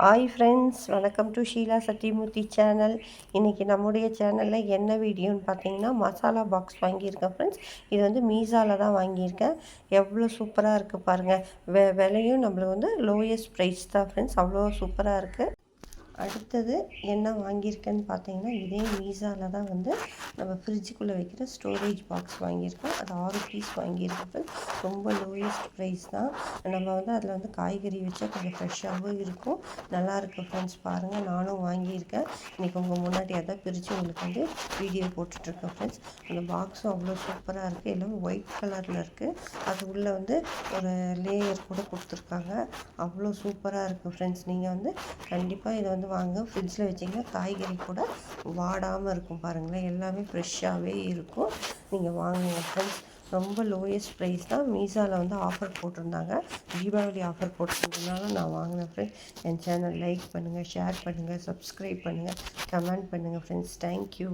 Hi friends, welcome to Sheela Sathyamoorthy channel. இன்றைக்கி நம்முடைய சேனலில் என்ன வீடியோன்னு பார்த்தீங்கன்னா, மசாலா பாக்ஸ் வாங்கியிருக்கேன் ஃப்ரெண்ட்ஸ். இது வந்து மீஷோவில் தான் வாங்கியிருக்கேன். எவ்வளோ சூப்பராக இருக்குது பாருங்கள். விலையும் நம்மளுக்கு வந்து லோயஸ்ட் ப்ரைஸ் தான் ஃப்ரெண்ட்ஸ். அவ்வளோ சூப்பராக இருக்குது. அடுத்தது என்ன வாங்கியிருக்கேன்னு பார்த்தீங்கன்னா, இதே மீஷோவில் தான் வந்து நம்ம ஃப்ரிட்ஜுக்குள்ளே வைக்கிற ஸ்டோரேஜ் பாக்ஸ் வாங்கியிருக்கோம். அது 6 பீஸ் வாங்கியிருக்கேன். ரொம்ப லோயஸ்ட் ப்ரைஸ் தான். நம்ம வந்து அதில் வந்து காய்கறி வச்சா கொஞ்சம் ஃப்ரெஷ்ஷாகவும் இருக்கும். நல்லாயிருக்கு ஃப்ரெண்ட்ஸ். பாருங்கள், நானும் வாங்கியிருக்கேன். இன்றைக்கி உங்கள் முன்னாடி அதான் பிரித்து உங்களுக்கு வந்து வீடியோ போட்டுட்ருக்கேன் ஃப்ரெண்ட்ஸ். அந்த பாக்ஸும் அவ்வளோ சூப்பராக இருக்குது. எல்லாமே ஒயிட் கலரில் இருக்குது. அது உள்ளே வந்து ஒரு லேயர் கூட கொடுத்துருக்காங்க. அவ்வளோ சூப்பராக இருக்குது ஃப்ரெண்ட்ஸ். நீங்கள் வந்து கண்டிப்பாக இதை வந்து வாங்க. ஃப்ரிட்ஜில் வச்சிங்கன்னா காய்கறி கூட வாடாமல் இருக்கும் பாருங்களேன். எல்லாமே ஃப்ரெஷ்ஷாகவே இருக்கும். நீங்கள் வாங்குங்க ஃப்ரெண்ட்ஸ். ரொம்ப லோயஸ்ட் ப்ரைஸ் தான். மீஷோவில் வந்து ஆஃபர் போட்டிருந்தாங்க. தீபாவளி ஆஃபர் போட்டிருந்ததுனால நான் வாங்கினேன் ஃப்ரெண்ட்ஸ். என் சேனல் லைக் பண்ணுங்கள், ஷேர் பண்ணுங்கள், சப்ஸ்கிரைப் பண்ணுங்கள், கமெண்ட் பண்ணுங்கள் ஃப்ரெண்ட்ஸ். தேங்க்யூ.